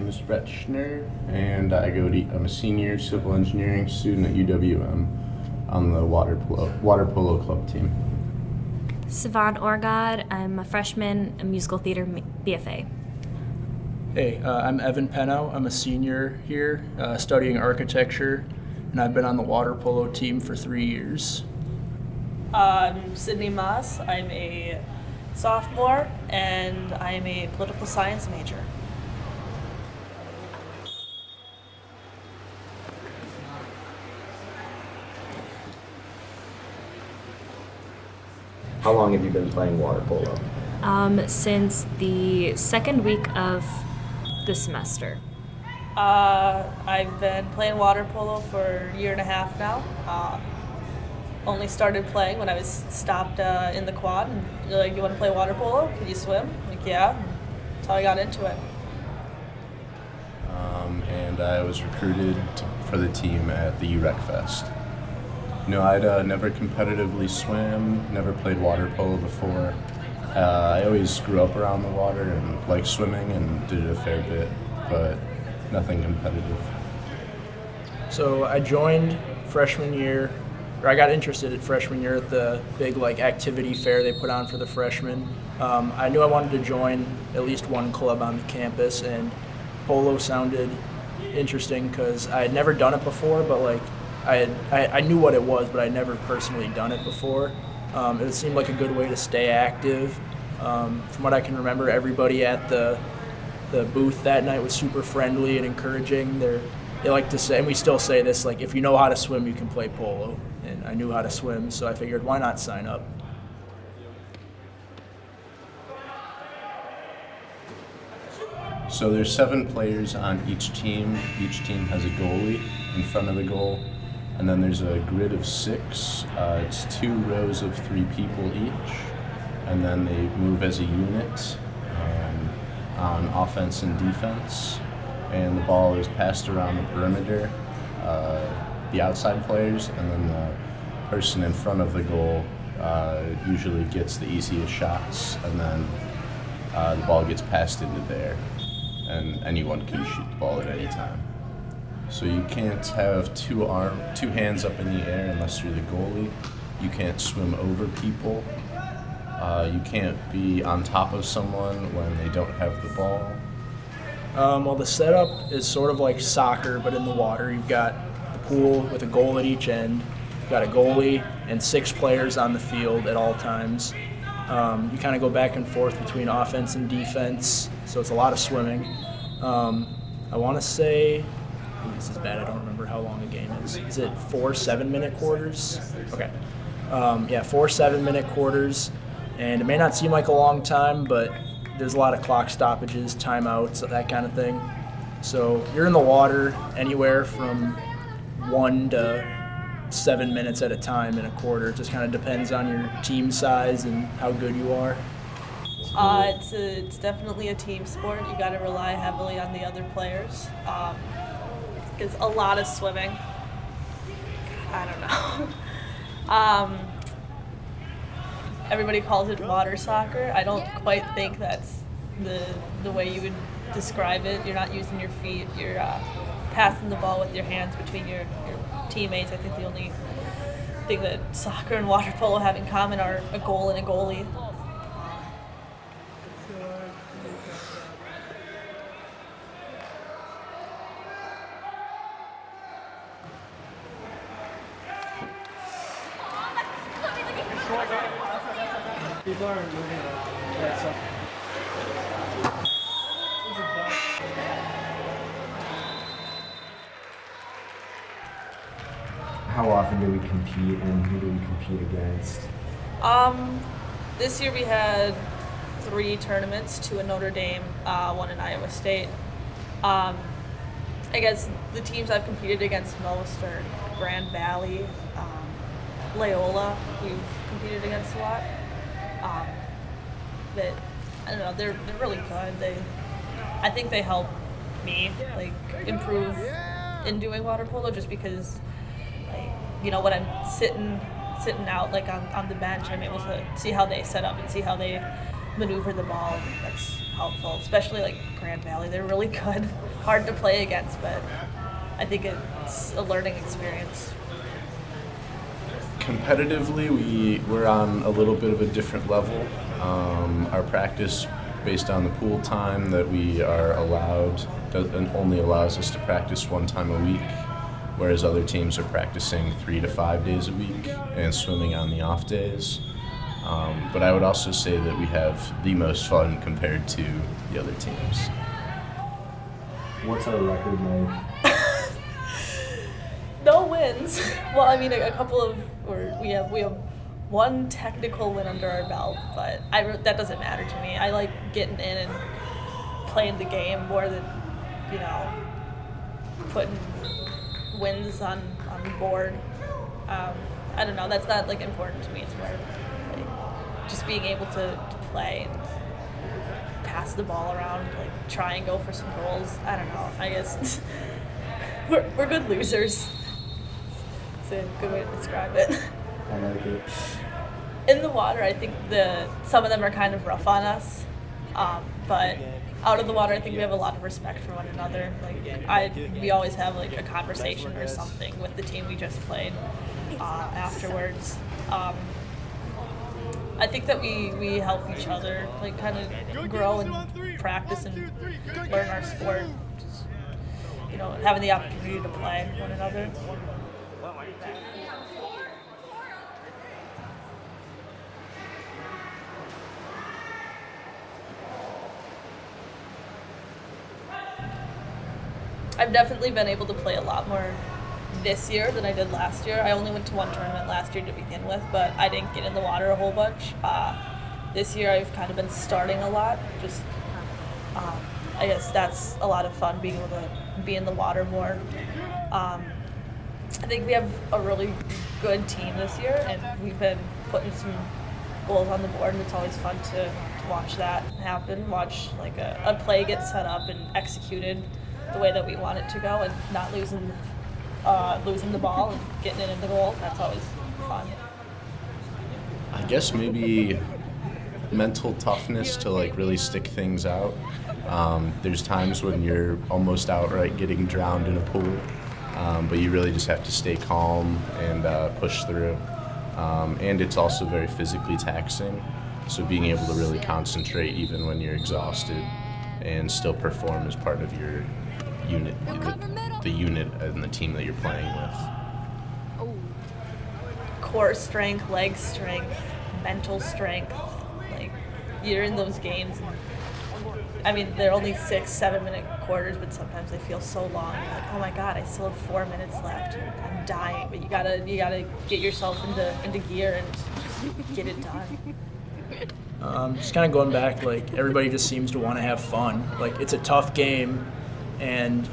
name is Brett Schner, and I'm a senior civil engineering student at UWM on the water polo club team. Sivan Orgod, I'm a freshman, a musical theater BFA. Hey, I'm Evan Penno. I'm a senior here studying architecture, and I've been on the water polo team for 3 years. I'm Sydney Moss. I'm a sophomore, and I'm a political science major. How long have you been playing water polo? Since the second week of the semester. I've been playing water polo for a year and a half now. Only started playing when I was stopped in the quad, and you're like, "You want to play water polo? Can you swim?" I'm like, yeah. That's how I got into it. And I was recruited for the team at the UREC Fest. I'd never competitively swam, never played water polo before. I always grew up around the water and liked swimming and did it a fair bit, but nothing competitive. So I joined freshman year, or I got interested in freshman year at the big activity fair they put on for the freshmen. I knew I wanted to join at least one club on the campus, and polo sounded interesting because I had never done it before, but I knew what it was, but I'd never personally done it before. It seemed like a good way to stay active. From what I can remember, everybody at the booth that night was super friendly and encouraging. They like to say, and we still say this, if you know how to swim, you can play polo. And I knew how to swim, so I figured, why not sign up? So there's 7 players on each team. Each team has a goalie in front of the goal. And then there's a grid of 6. It's 2 rows of 3 people each. And then they move as a unit on offense and defense. And the ball is passed around the perimeter, the outside players, and then the person in front of the goal usually gets the easiest shots, and then the ball gets passed into there. And anyone can shoot the ball at any time. So you can't have two hands up in the air unless you're the goalie. You can't swim over people. You can't be on top of someone when they don't have the ball. Well, the setup is sort of like soccer, but in the water. You've got the pool with a goal at each end. You've got a goalie and 6 players on the field at all times. You kind of go back and forth between offense and defense, so it's a lot of swimming. I want to say, this is bad, I don't remember how long a game is. Is it 4 7-minute quarters? Okay. 4 7-minute quarters, and it may not seem like a long time, but there's a lot of clock stoppages, timeouts, that kind of thing. So you're in the water anywhere from 1 to 7 minutes at a time in a quarter. It just kind of depends on your team size and how good you are. It's definitely a team sport. You got to rely heavily on the other players. It's a lot of swimming. I don't know. Everybody calls it water soccer. I don't quite think that's the way you would describe it. You're not using your feet. You're passing the ball with your hands between your teammates. I think the only thing that soccer and water polo have in common are a goal and a goalie. People are moving that stuff. How often do we compete, and who do we compete against? This year we had 3 tournaments, 2 in Notre Dame, 1 in Iowa State. I guess the teams I've competed against most are Grand Valley, Loyola. We've competed against a lot. But I don't know, they're really good. I think they help me improve in doing water polo, just because when I'm sitting out on the bench, I'm able to see how they set up and see how they maneuver the ball. That's helpful, especially like Grand Valley. They're really good, hard to play against, but I think it's a learning experience. Competitively, we're on a little bit of a different level. Our practice, based on the pool time that we are allowed, only allows us to practice one time a week, whereas other teams are practicing 3 to 5 days a week and swimming on the off days. But I would also say that we have the most fun compared to the other teams. What's our record, Mike? No wins. Well, I mean, a couple of, or we have one technical win under our belt, but that doesn't matter to me. I like getting in and playing the game more than, putting wins on the board. I don't know. That's not like important to me. It's more like just being able to play and pass the ball around, like try and go for some goals. I don't know. I guess we're good losers. It's a good way to describe it. I like it. In the water, I think some of them are kind of rough on us, but out of the water, I think we have a lot of respect for one another. Like we always have like a conversation or something with the team we just played afterwards. I think that we help each other, like kind of grow and practice and learn our sport. Just, having the opportunity to play one another. I've definitely been able to play a lot more this year than I did last year. I only went to one tournament last year to begin with, but I didn't get in the water a whole bunch. This year I've kind of been starting a lot. Just, I guess that's a lot of fun, being able to be in the water more. I think we have a really good team this year, and we've been putting some goals on the board, and it's always fun to watch that happen, watch like a play get set up and executed the way that we want it to go, and not losing the ball and getting it in the goal. That's always fun. I guess maybe mental toughness to like really stick things out. There's times when you're almost outright getting drowned in a pool, but you really just have to stay calm and push through. And it's also very physically taxing, so being able to really concentrate even when you're exhausted and still perform as part of your unit, the unit and the team that you're playing with. Core strength, leg strength, mental strength. Like, you're in those games, and I mean, they're only 6-7 minute quarters, but sometimes they feel so long. You're like, oh my God, I still have 4 minutes left. I'm dying, but you gotta get yourself into gear and get it done. Just kind of going back, like everybody just seems to want to have fun. Like it's a tough game, and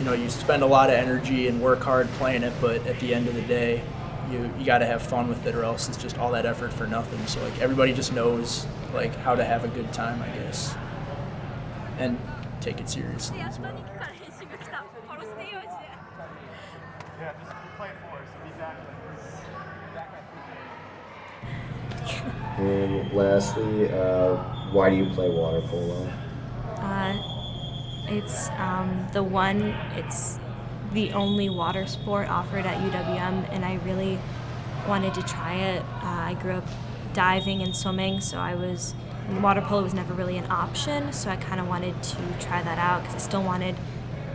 you spend a lot of energy and work hard playing it, but at the end of the day, you got to have fun with it, or else it's just all that effort for nothing. So like everybody just knows like how to have a good time, I guess, and take it seriously as well. And lastly, why do you play water polo? It's the only water sport offered at UWM, and I really wanted to try it. I grew up diving and swimming, so water polo was never really an option, so I kind of wanted to try that out because I still wanted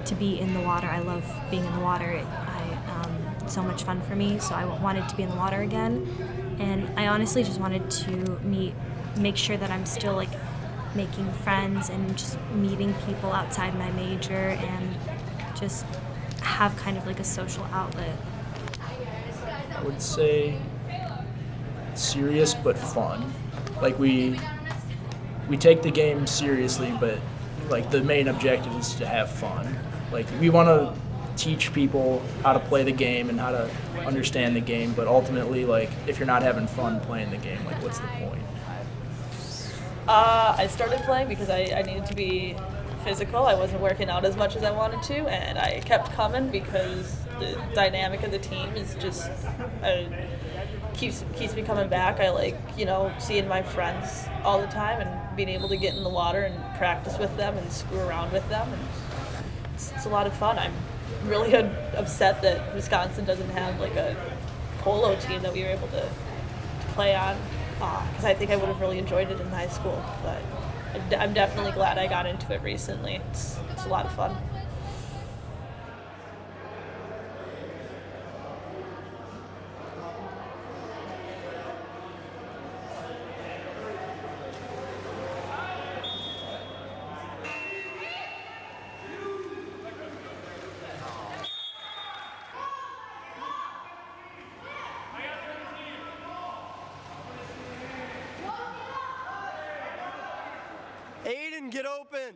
to be in the water. I love being in the water. It's so much fun for me, so I wanted to be in the water again. And I honestly just wanted to make sure that I'm still like making friends and just meeting people outside my major and just have kind of like a social outlet. I would say serious but fun. Like we take the game seriously, but like the main objective is to have fun. Like we want to teach people how to play the game and how to understand the game, but ultimately, like if you're not having fun playing the game, like what's the point? I started playing because I needed to be physical. I wasn't working out as much as I wanted to, and I kept coming because the dynamic of the team is just keeps me coming back. I like, seeing my friends all the time and being able to get in the water and practice with them and screw around with them, and it's a lot of fun. I'm really upset that Wisconsin doesn't have like a polo team that we were able to play on, because I think I would have really enjoyed it in high school, but I'm definitely glad I got into it recently. It's a lot of fun. Aiden, get open.